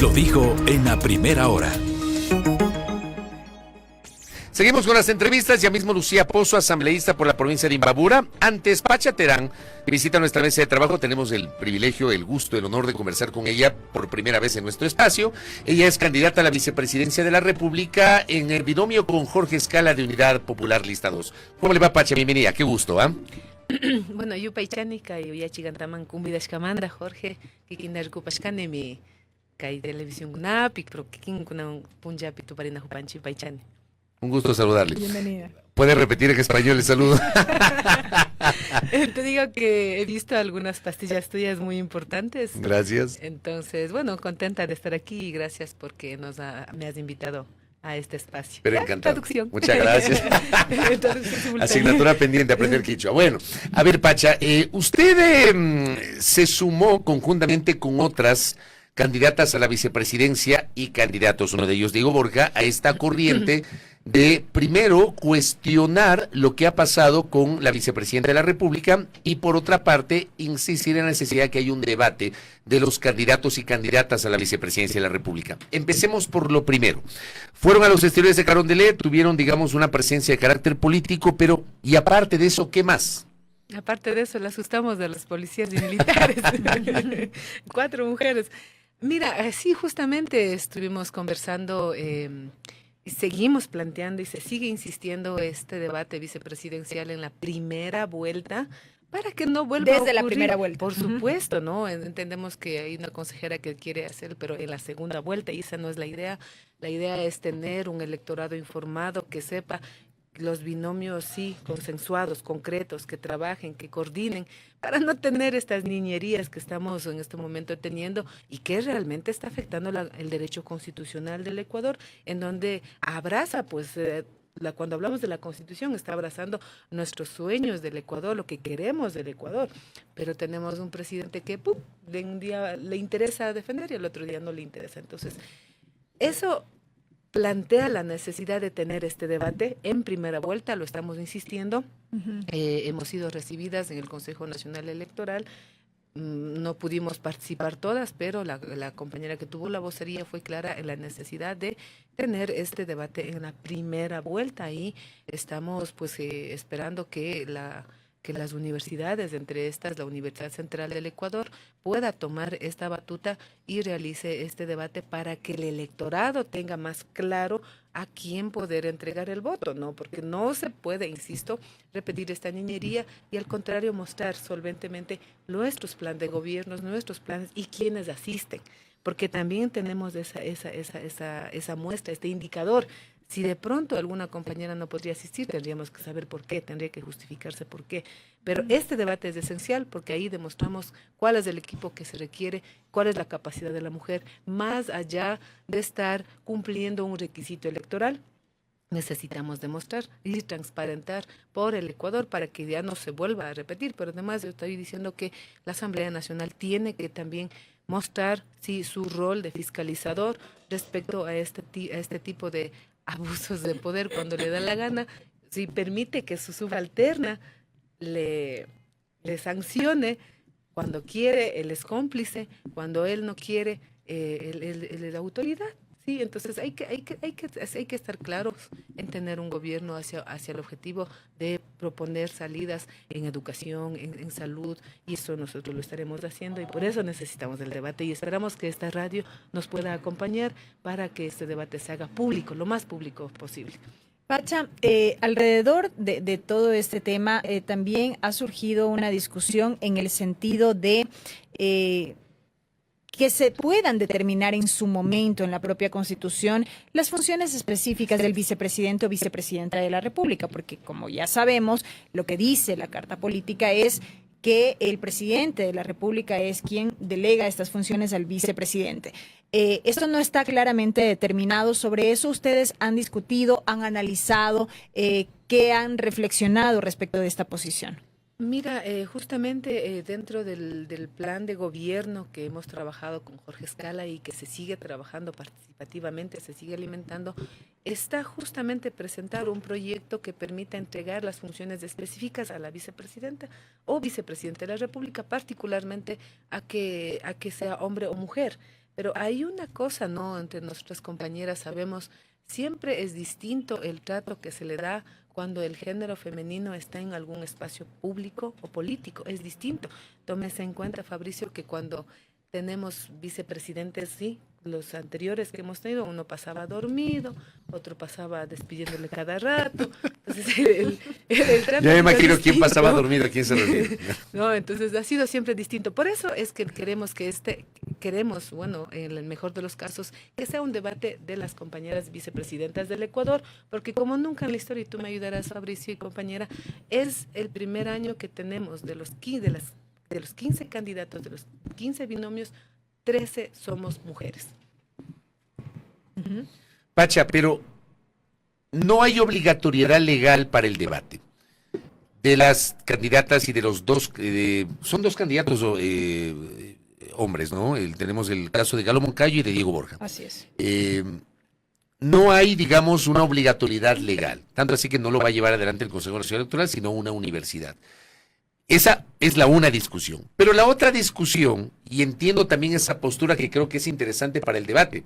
Lo dijo en la primera hora. Seguimos con las entrevistas. Ya mismo Lucía Pozo, asambleísta por la provincia de Imbabura. Antes, Pacha Terán, que visita nuestra mesa de trabajo. Tenemos el privilegio, el gusto, el honor de conversar con ella por primera vez en nuestro espacio. Ella es candidata a la vicepresidencia de la República en el binomio con Jorge Escala de Unidad Popular Lista 2. ¿Cómo le va, Pacha? Bienvenida, qué gusto, ¿ah? Bueno, yo paichanica, yo ya chigantaman cumbida escamanda, Jorge, que kinder cupascane mi kai televisión gunapic, pero que kin kuna punjabi tu parina jupanchi paichani. Un gusto saludarle. Bienvenida. ¿Puede repetir en español el saludo? Te digo que he visto algunas pastillas tuyas muy importantes. Gracias. Entonces, bueno, contenta de estar aquí y gracias porque me has invitado a este espacio. Pero ¿Ya? encantado. Traducción. Muchas gracias. Asignatura pendiente, aprender quichua. Bueno, a ver, Pacha, usted se sumó conjuntamente con otras candidatas a la vicepresidencia y candidatos, uno de ellos Diego Borja, a esta corriente de primero cuestionar lo que ha pasado con la vicepresidenta de la República y por otra parte insistir en la necesidad de que haya un debate de los candidatos y candidatas a la vicepresidencia de la República. Empecemos por lo primero. Fueron a los exteriores de Carondelet, tuvieron, digamos, una presencia de carácter político, pero y aparte de eso, ¿qué más? Aparte de eso, le asustamos de los policías y militares. 4 mujeres. Mira, sí, justamente estuvimos conversando y seguimos planteando y se sigue insistiendo este debate vicepresidencial en la primera vuelta para que no vuelva a ocurrir. Desde la primera vuelta. Por supuesto, ¿no? Entendemos que hay una consejera que quiere hacer, pero en la segunda vuelta, y esa no es la idea. La idea es tener un electorado informado que sepa los binomios, sí, consensuados, concretos, que trabajen, que coordinen, para no tener estas niñerías que estamos en este momento teniendo y que realmente está afectando el derecho constitucional del Ecuador, en donde abraza, pues, cuando hablamos de la Constitución, está abrazando nuestros sueños del Ecuador, lo que queremos del Ecuador, pero tenemos un presidente que de un día le interesa defender y el otro día no le interesa. Entonces, eso plantea la necesidad de tener este debate en primera vuelta, lo estamos insistiendo. Hemos sido recibidas en el Consejo Nacional Electoral, no pudimos participar todas, pero la compañera que tuvo la vocería fue clara en la necesidad de tener este debate en la primera vuelta y estamos pues esperando que las universidades, entre estas la Universidad Central del Ecuador, pueda tomar esta batuta y realice este debate para que el electorado tenga más claro a quién poder entregar el voto, ¿no? Porque no se puede, insisto, repetir esta niñería y al contrario mostrar solventemente nuestros planes de gobierno, nuestros planes y quiénes asisten, porque también tenemos esa muestra, este indicador. Si de pronto alguna compañera no podría asistir, tendríamos que saber por qué, tendría que justificarse por qué. Pero este debate es esencial porque ahí demostramos cuál es el equipo que se requiere, cuál es la capacidad de la mujer, más allá de estar cumpliendo un requisito electoral. Necesitamos demostrar y transparentar por el Ecuador para que ya no se vuelva a repetir. Pero además yo estoy diciendo que la Asamblea Nacional tiene que también mostrar sí, su rol de fiscalizador respecto a este tipo de abusos de poder cuando le da la gana, si permite que su subalterna le sancione, cuando quiere él es cómplice, cuando él no quiere él es la autoridad. Sí, entonces hay que estar claros en tener un gobierno hacia el objetivo de proponer salidas en educación, en salud, y eso nosotros lo estaremos haciendo y por eso necesitamos el debate y esperamos que esta radio nos pueda acompañar para que este debate se haga público, lo más público posible. Pacha, alrededor de todo este tema también ha surgido una discusión en el sentido de que se puedan determinar en su momento en la propia Constitución las funciones específicas del vicepresidente o vicepresidenta de la República, porque como ya sabemos, lo que dice la Carta Política es que el presidente de la República es quien delega estas funciones al vicepresidente. Esto no está claramente determinado. Sobre eso ustedes han discutido, han analizado, ¿qué han reflexionado respecto de esta posición? Mira, justamente dentro del plan de gobierno que hemos trabajado con Jorge Escala y que se sigue trabajando participativamente, se sigue alimentando, está justamente presentar un proyecto que permita entregar las funciones específicas a la vicepresidenta o vicepresidente de la República, particularmente a que sea hombre o mujer. Pero hay una cosa, ¿no? Entre nuestras compañeras sabemos, siempre es distinto el trato que se le da cuando el género femenino está en algún espacio público o político. Es distinto. Tómese en cuenta, Fabricio, que cuando tenemos vicepresidentes, sí, los anteriores que hemos tenido, uno pasaba dormido, otro pasaba despidiéndole cada rato. Entonces, el trato Ya me es imagino quién distinto. pasaba dormido, quién se dormía. No, entonces ha sido siempre distinto. Por eso es que queremos, bueno, en el mejor de los casos, que sea un debate de las compañeras vicepresidentas del Ecuador, porque como nunca en la historia, y tú me ayudarás, Fabricio y compañera, es el primer año que tenemos de los 15 candidatos, de los 15 binomios, 13 somos mujeres. Pacha, pero no hay obligatoriedad legal para el debate de las candidatas y de los dos, son dos candidatos hombres, ¿no? Tenemos el caso de Galo Moncayo y de Diego Borja. Así es. No hay, digamos, una obligatoriedad legal, tanto así que no lo va a llevar adelante el Consejo Nacional Electoral, sino una universidad. Esa es una discusión. Pero la otra discusión, y entiendo también esa postura que creo que es interesante para el debate,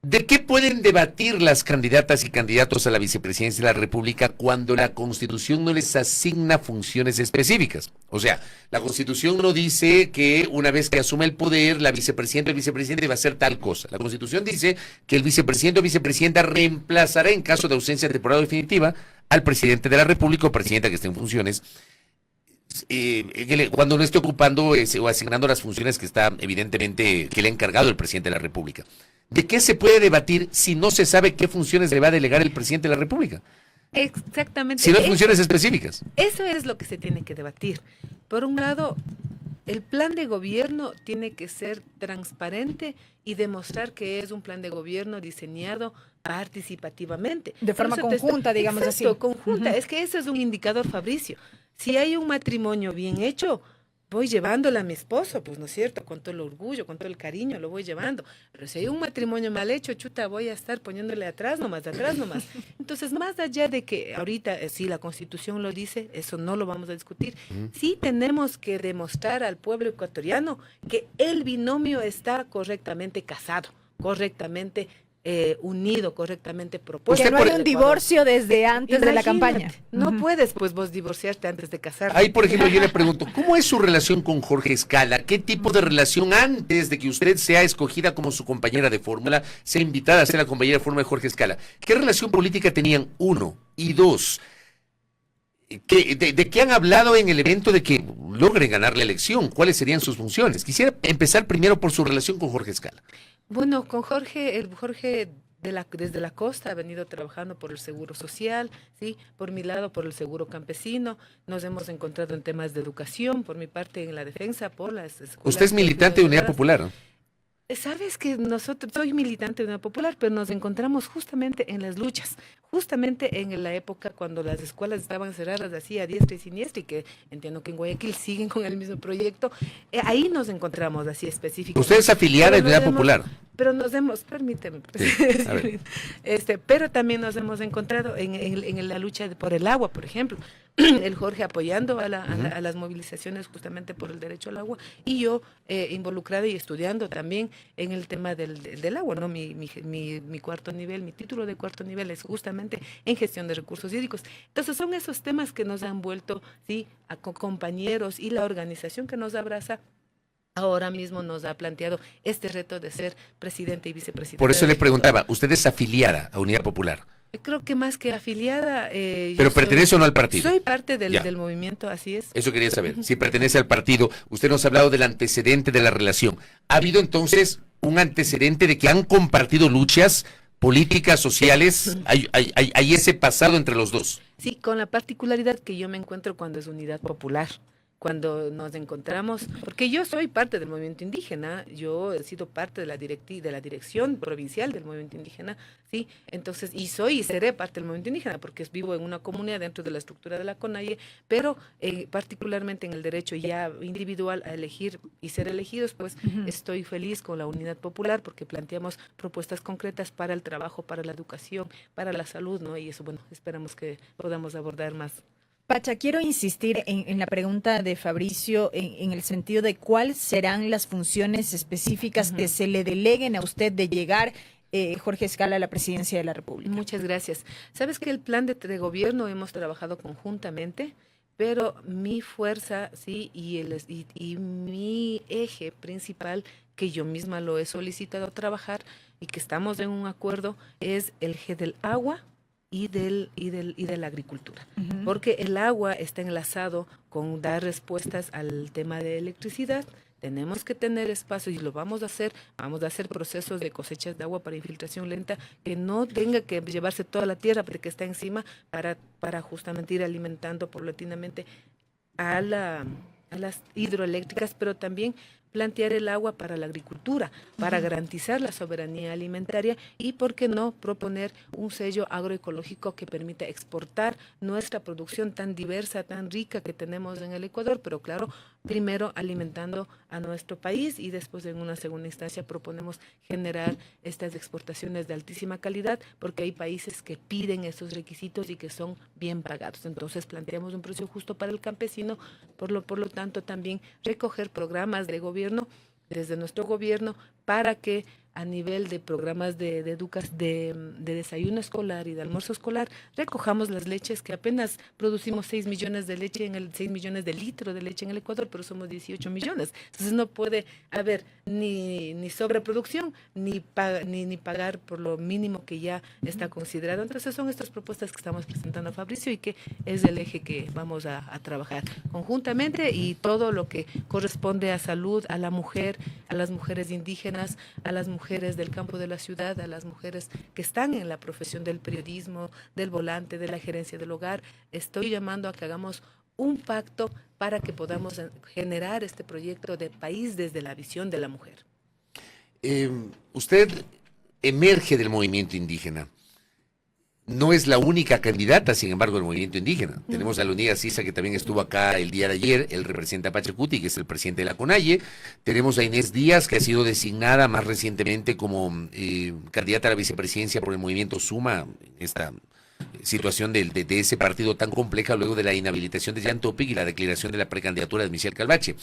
¿de qué pueden debatir las candidatas y candidatos a la vicepresidencia de la República cuando la Constitución no les asigna funciones específicas? O sea, la Constitución no dice que una vez que asume el poder, la vicepresidenta o el vicepresidente va a hacer tal cosa. La Constitución dice que el vicepresidente o vicepresidenta reemplazará en caso de ausencia temporal o definitiva al presidente de la República o presidenta que esté en funciones, cuando no esté ocupando o asignando las funciones que está evidentemente que le ha encargado el presidente de la República. ¿De qué se puede debatir si no se sabe qué funciones le va a delegar el presidente de la República? Exactamente. Si no hay funciones específicas. Eso es lo que se tiene que debatir. Por un lado, el plan de gobierno tiene que ser transparente y demostrar que es un plan de gobierno diseñado participativamente. De forma Por eso conjunta, digamos así. Conjunta. Es que ese es un indicador, Fabricio. Si hay un matrimonio bien hecho, voy llevándole a mi esposo, pues, ¿no es cierto? Con todo el orgullo, con todo el cariño, lo voy llevando. Pero si hay un matrimonio mal hecho, chuta, voy a estar poniéndole atrás nomás, atrás nomás. Entonces, más allá de que ahorita, si la Constitución lo dice, eso no lo vamos a discutir, sí tenemos que demostrar al pueblo ecuatoriano que el binomio está correctamente casado, correctamente unido, correctamente propuesto. Que no hay un divorcio desde antes de la Imagínate, campaña. No puedes, pues, vos divorciarte antes de casarte. Ahí, por ejemplo, yo le pregunto, ¿cómo es su relación con Jorge Escala? ¿Qué tipo de relación antes de que usted sea escogida como su compañera de fórmula, sea invitada a ser la compañera de fórmula de Jorge Escala? ¿Qué relación política tenían? Uno. Y dos, ¿de qué han hablado en el evento de que logren ganar la elección? ¿Cuáles serían sus funciones? Quisiera empezar primero por su relación con Jorge Escala. Bueno, con Jorge, Jorge desde la costa ha venido trabajando por el seguro social, sí, por mi lado por el seguro campesino, nos hemos encontrado en temas de educación, por mi parte en la defensa, por las escuelas. Usted es militante de Unidad Popular, ¿no? Sabes que soy militante de Unidad Popular, pero nos encontramos justamente en las luchas, justamente en la época cuando las escuelas estaban cerradas así a diestra y siniestra, y que entiendo que en Guayaquil siguen con el mismo proyecto, ahí nos encontramos así específicamente. Usted es afiliada de Unidad Popular. Pero permíteme, Sí, pero también nos hemos encontrado en la lucha por el agua, por ejemplo, el Jorge apoyando a las movilizaciones justamente por el derecho al agua, y yo involucrada y estudiando también en el tema del agua, ¿no? Mi cuarto nivel, mi título de cuarto nivel es justamente en gestión de recursos hídricos. Entonces son esos temas que nos han vuelto, sí, a compañeros, y la organización que nos abraza ahora mismo nos ha planteado este reto de ser presidente y vicepresidente. Por eso le preguntaba, ¿usted es afiliada a Unidad Popular? Creo que más que afiliada... ¿Pero pertenece o no al partido? Soy parte del movimiento, así es. Eso quería saber, si pertenece al partido. Usted nos ha hablado del antecedente de la relación. ¿Ha habido entonces un antecedente de que han compartido luchas políticas, sociales? ¿Hay ese pasado entre los dos? Sí, con la particularidad que yo me encuentro cuando es Unidad Popular. cuando nos encontramos, porque yo soy parte del movimiento indígena, yo he sido parte de la dirección provincial del movimiento indígena, sí, entonces, y soy y seré parte del movimiento indígena, porque vivo en una comunidad dentro de la estructura de la CONAIE, pero particularmente en el derecho ya individual a elegir y ser elegidos, pues estoy feliz con la Unidad Popular, porque planteamos propuestas concretas para el trabajo, para la educación, para la salud, ¿no? Y eso, bueno, esperamos que podamos abordar más. Pacha, quiero insistir en la pregunta de Fabricio en el sentido de cuáles serán las funciones específicas que se le deleguen a usted de llegar, Jorge Escala, a la presidencia de la República. Muchas gracias. Sabes que el plan de gobierno hemos trabajado conjuntamente, pero mi fuerza, sí, y mi eje principal, que yo misma lo he solicitado trabajar y que estamos en un acuerdo, es el eje del agua y de la agricultura, porque el agua está enlazado con dar respuestas al tema de electricidad. Tenemos que tener espacio y lo vamos a hacer procesos de cosechas de agua para infiltración lenta, que no tenga que llevarse toda la tierra porque está encima, para justamente ir alimentando paulatinamente a las hidroeléctricas, pero también plantear el agua para la agricultura, para garantizar la soberanía alimentaria y, ¿por qué no?, proponer un sello agroecológico que permita exportar nuestra producción tan diversa, tan rica que tenemos en el Ecuador, pero claro, primero alimentando a nuestro país y después en una segunda instancia proponemos generar estas exportaciones de altísima calidad, porque hay países que piden esos requisitos y que son bien pagados. Entonces planteamos un precio justo para el campesino, por lo tanto también recoger programas de gobierno desde nuestro gobierno para que a nivel de programas de desayuno escolar y de almuerzo escolar, recojamos las leches, que apenas producimos 6 millones de leche 6 millones de litros de leche en el Ecuador, pero somos 18 millones. Entonces no puede haber ni sobreproducción, ni pagar por lo mínimo que ya está considerado. Entonces son estas propuestas que estamos presentando a Fabricio y que es el eje que vamos a trabajar conjuntamente, y todo lo que corresponde a salud, a la mujer, a las mujeres indígenas, a las mujeres del campo de la ciudad, a las mujeres que están en la profesión del periodismo, del volante, de la gerencia del hogar. Estoy llamando a que hagamos un pacto para que podamos generar este proyecto de país desde la visión de la mujer. Usted emerge del movimiento indígena. No es la única candidata, sin embargo, del movimiento indígena. Tenemos a Leonidas Issa, que también estuvo acá el día de ayer, él representa a Pachacuti, que es el presidente de la CONAIE. Tenemos a Inés Díaz, que ha sido designada más recientemente como candidata a la vicepresidencia por el movimiento Suma, esta situación de ese partido tan compleja luego de la inhabilitación de Jan Topic y la declaración de la precandidatura de Michelle Calvache.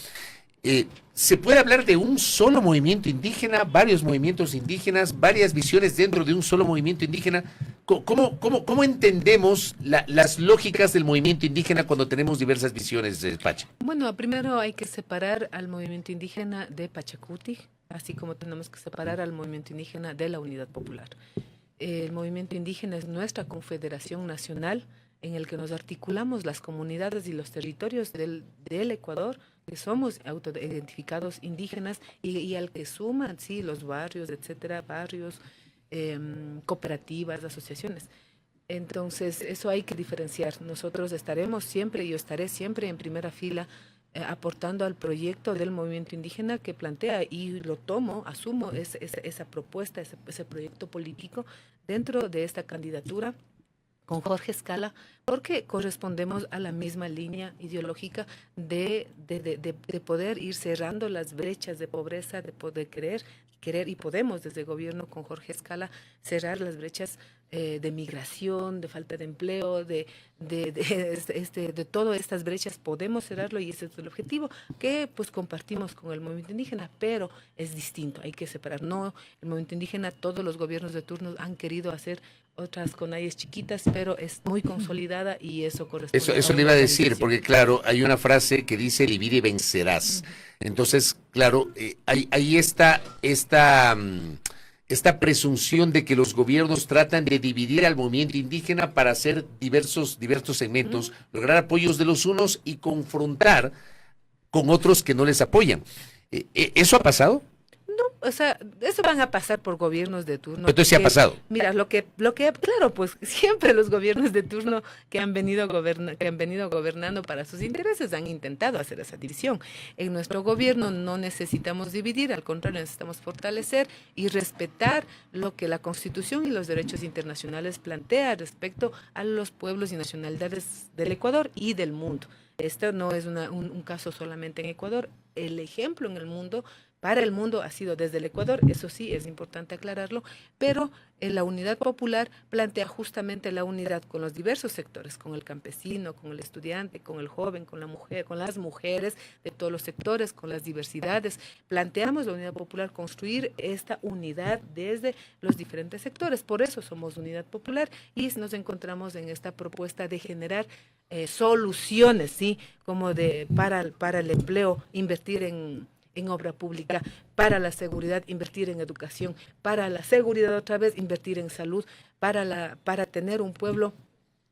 ¿Se puede hablar de un solo movimiento indígena, varios movimientos indígenas, varias visiones dentro de un solo movimiento indígena? ¿Cómo entendemos las lógicas del movimiento indígena cuando tenemos diversas visiones, Pacha? Bueno, primero hay que separar al movimiento indígena de Pachacuti, así como tenemos que separar al movimiento indígena de la Unidad Popular. El movimiento indígena es nuestra confederación nacional en el que nos articulamos las comunidades y los territorios del Ecuador, que somos autoidentificados indígenas, y al que suman, sí, los barrios, etcétera, barrios, cooperativas, asociaciones. Entonces, eso hay que diferenciar. Nosotros estaremos siempre, yo estaré siempre en primera fila aportando al proyecto del movimiento indígena que plantea, y lo tomo, asumo esa propuesta, ese proyecto político dentro de esta candidatura con Jorge Escala, porque correspondemos a la misma línea ideológica de poder ir cerrando las brechas de pobreza, de poder querer, y podemos desde el gobierno con Jorge Escala cerrar las brechas de migración, de falta de empleo, de todas estas brechas podemos cerrarlo, y ese es el objetivo que pues compartimos con el movimiento indígena, pero es distinto, hay que separar. No, el movimiento indígena, todos los gobiernos de turno han querido hacer otras CONAIES chiquitas, pero es muy consolidada y eso corresponde. Eso le iba a decir, porque claro, hay una frase que dice divide y vencerás. Entonces, claro, hay esta presunción de que los gobiernos tratan de dividir al movimiento indígena para hacer diversos segmentos, lograr apoyos de los unos y confrontar con otros que no les apoyan. ¿Eso ha pasado? No, O sea, eso van a pasar por gobiernos de turno. Entonces sí ha pasado. Mira, claro, pues siempre los gobiernos de turno que han venido gobernando para sus intereses han intentado hacer esa división. En nuestro gobierno no necesitamos dividir, al contrario, necesitamos fortalecer y respetar lo que la Constitución y los derechos internacionales plantea respecto a los pueblos y nacionalidades del Ecuador y del mundo. Esto no es un caso solamente en Ecuador. El ejemplo en el mundo, para el mundo, ha sido desde el Ecuador, eso sí, es importante aclararlo, pero la unidad popular plantea justamente la unidad con los diversos sectores, con el campesino, con el estudiante, con el joven, con la mujer, con las mujeres de todos los sectores, con las diversidades. Planteamos la unidad popular, construir esta unidad desde los diferentes sectores. Por eso somos unidad popular y nos encontramos en esta propuesta de generar soluciones, ¿sí? Como para el empleo, invertir en obra pública, para la seguridad, invertir en educación, para la seguridad otra vez, invertir en salud, para tener un pueblo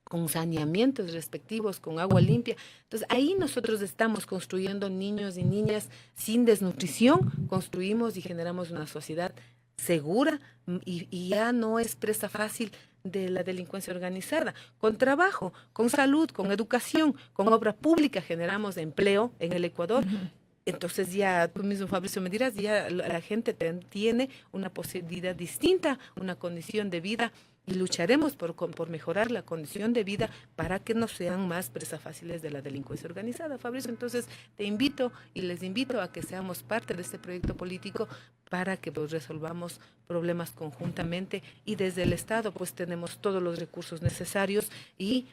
con saneamientos respectivos, con agua limpia. Entonces, ahí nosotros estamos construyendo niños y niñas sin desnutrición, construimos y generamos una sociedad segura y ya no es presa fácil de la delincuencia organizada. Con trabajo, con salud, con educación, con obra pública generamos empleo en el Ecuador. Entonces ya tú mismo, Fabricio, me dirás, ya la gente tiene una posibilidad distinta, una condición de vida, y lucharemos por mejorar la condición de vida para que no sean más presas fáciles de la delincuencia organizada, Fabricio. Entonces te invito y les invito a que seamos parte de este proyecto político para que pues resolvamos problemas conjuntamente, y desde el Estado pues tenemos todos los recursos necesarios y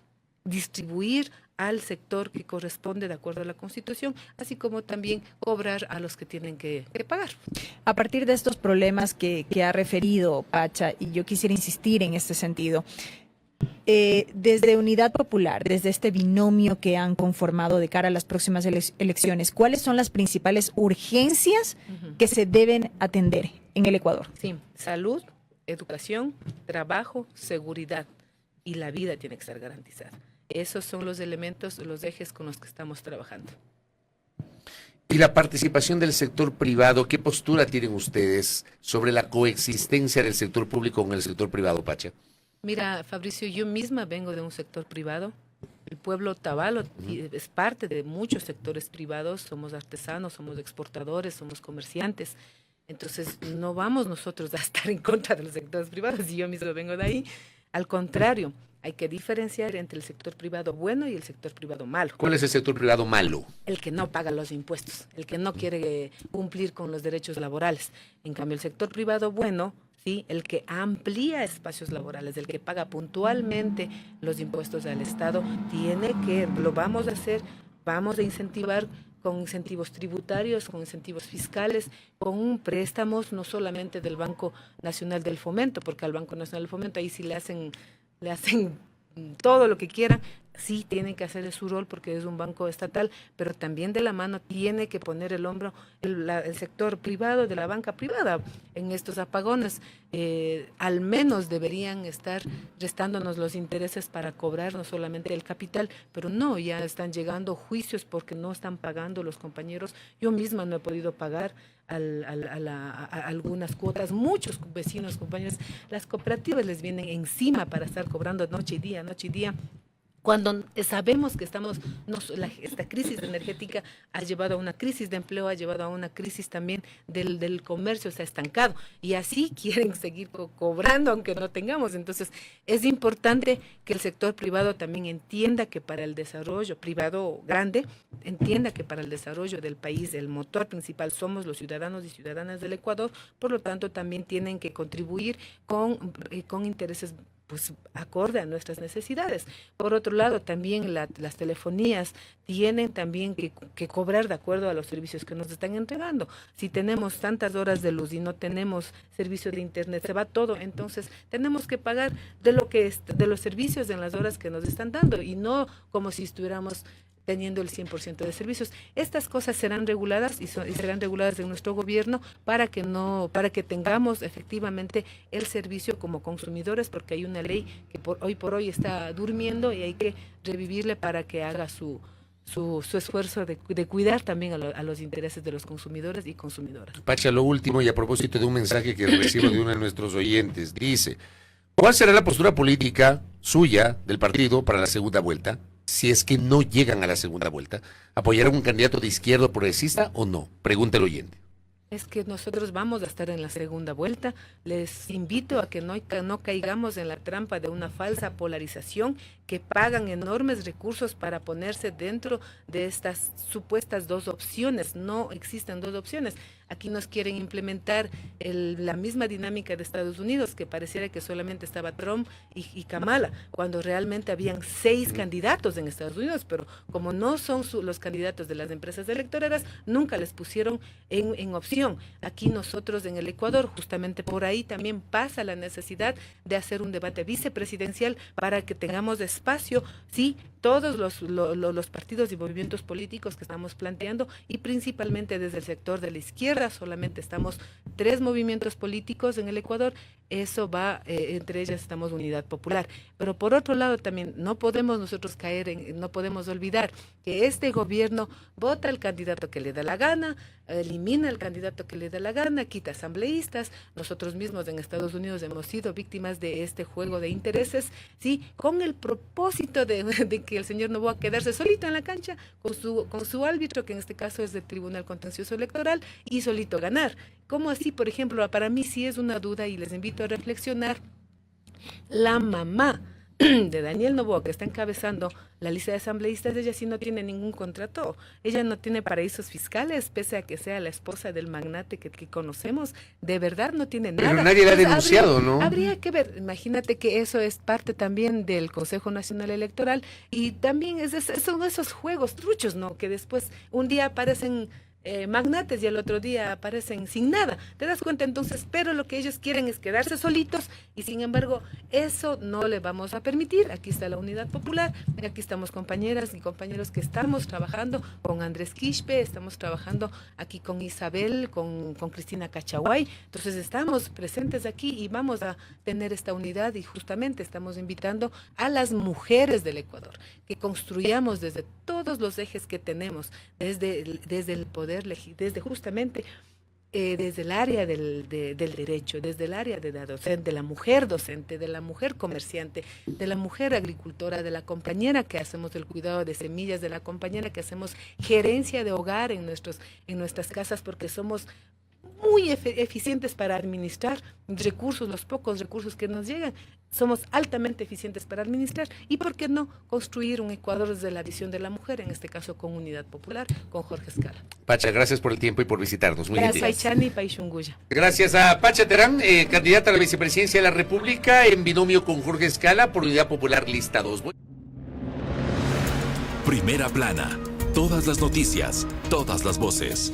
distribuir al sector que corresponde de acuerdo a la Constitución, así como también cobrar a los que tienen que pagar. A partir de estos problemas que ha referido Pacha, y yo quisiera insistir en este sentido, desde Unidad Popular, desde este binomio que han conformado de cara a las próximas elecciones, ¿cuáles son las principales urgencias que se deben atender en el Ecuador? Sí, salud, educación, trabajo, seguridad, y la vida tiene que ser garantizada. Esos son los elementos, los ejes con los que estamos trabajando. Y la participación del sector privado, ¿qué postura tienen ustedes sobre la coexistencia del sector público con el sector privado, Pacha? Mira, Fabricio, yo misma vengo de un sector privado. El pueblo Otavalo es parte de muchos sectores privados. Somos artesanos, somos exportadores, somos comerciantes. Entonces, no vamos nosotros a estar en contra de los sectores privados, y yo mismo vengo de ahí. Al contrario, hay que diferenciar entre el sector privado bueno y el sector privado malo. ¿Cuál es el sector privado malo? El que no paga los impuestos, el que no quiere cumplir con los derechos laborales. En cambio, el sector privado bueno, sí, el que amplía espacios laborales, el que paga puntualmente los impuestos al Estado, lo vamos a hacer, vamos a incentivar con incentivos tributarios, con incentivos fiscales, con préstamos no solamente del Banco Nacional del Fomento, porque al Banco Nacional del Fomento ahí sí le hacen todo lo que quieran. Sí tienen que hacer su rol porque es un banco estatal, pero también de la mano tiene que poner el hombro el sector privado de la banca privada en estos apagones. Al menos deberían estar restándonos los intereses para cobrar no solamente el capital, pero no, ya están llegando juicios porque no están pagando los compañeros. Yo misma no he podido pagar a algunas cuotas, muchos vecinos, compañeros, las cooperativas les vienen encima para estar cobrando noche y día, cuando sabemos que esta crisis energética ha llevado a una crisis de empleo, ha llevado a una crisis también del comercio, se ha estancado, y así quieren seguir cobrando aunque no tengamos. Entonces es importante que el sector privado también entienda que para el desarrollo privado grande, entienda que para el desarrollo del país el motor principal somos los ciudadanos y ciudadanas del Ecuador, por lo tanto también tienen que contribuir con intereses pues acorde a nuestras necesidades. Por otro lado, también las telefonías tienen también que cobrar de acuerdo a los servicios que nos están entregando. Si tenemos tantas horas de luz y no tenemos servicio de internet, se va todo. Entonces, tenemos que pagar de los servicios en las horas que nos están dando, y no como si estuviéramos teniendo el 100% de servicios. Estas cosas serán reguladas y serán reguladas en nuestro gobierno para que tengamos efectivamente el servicio como consumidores, porque hay una ley que hoy por hoy está durmiendo y hay que revivirle para que haga su su esfuerzo de cuidar también a los intereses de los consumidores y consumidoras. Pacha, lo último, y a propósito de un mensaje que recibo de uno de nuestros oyentes, dice, ¿cuál será la postura política suya, del partido, para la segunda vuelta? Si es que no llegan a la segunda vuelta, ¿apoyarán un candidato de izquierda o progresista o no? Pregunta el oyente. Es que nosotros vamos a estar en la segunda vuelta. Les invito a que no caigamos en la trampa de una falsa polarización, que pagan enormes recursos para ponerse dentro de estas supuestas dos opciones. No existen dos opciones. Aquí nos quieren implementar la misma dinámica de Estados Unidos, que pareciera que solamente estaba Trump y Kamala, cuando realmente habían 6 candidatos en Estados Unidos, pero como no son los candidatos de las empresas electoreras, nunca les pusieron en opción. Aquí nosotros en el Ecuador, justamente por ahí también pasa la necesidad de hacer un debate vicepresidencial para que tengamos espacio, sí, todos los partidos y movimientos políticos que estamos planteando, y principalmente desde el sector de la izquierda. Solamente estamos 3 movimientos políticos en el Ecuador. Eso va, entre ellas estamos Unidad Popular. Pero por otro lado también no podemos nosotros no podemos olvidar que este gobierno vota al candidato que le da la gana, elimina al candidato que le da la gana, quita asambleístas. Nosotros mismos en Estados Unidos hemos sido víctimas de este juego de intereses, sí, con el propósito de que el señor Noboa quedarse solito en la cancha con su árbitro, que en este caso es del Tribunal Contencioso Electoral, y solito ganar. ¿Cómo así? Por ejemplo, para mí sí es una duda y les invito a reflexionar. La mamá de Daniel Noboa, que está encabezando la lista de asambleístas, ella sí no tiene ningún contrato, ella no tiene paraísos fiscales, pese a que sea la esposa del magnate que conocemos, de verdad no tiene nada. Pero nadie la ha denunciado, ¿no? Habría que ver, imagínate que eso es parte también del Consejo Nacional Electoral, y también son esos juegos truchos, ¿no? Que después un día aparecen magnates y al otro día aparecen sin nada. ¿Te das cuenta? Entonces, pero lo que ellos quieren es quedarse solitos, y sin embargo eso no le vamos a permitir. Aquí está la Unidad Popular, aquí estamos compañeras y compañeros que estamos trabajando con Andrés Quispe, estamos trabajando aquí con Isabel, con Cristina Cachaguay. Entonces estamos presentes aquí y vamos a tener esta unidad, y justamente estamos invitando a las mujeres del Ecuador que construyamos desde todos los ejes que tenemos, desde el poder, desde justamente desde el área del derecho, desde el área de la docente, de la mujer comerciante, de la mujer agricultora, de la compañera que hacemos el cuidado de semillas, de la compañera que hacemos gerencia de hogar en nuestras casas, porque somos muy eficientes para administrar recursos, los pocos recursos que nos llegan. Somos altamente eficientes para administrar, y por qué no construir un Ecuador desde la visión de la mujer, en este caso con Unidad Popular, con Jorge Escala. Pacha, gracias por el tiempo y por visitarnos. Muy Gracias, gentil. Paichani y Paixunguya. Gracias a Pacha Terán, candidata a la vicepresidencia de la República en binomio con Jorge Escala por Unidad Popular lista 2. Primera plana. Todas las noticias, todas las voces.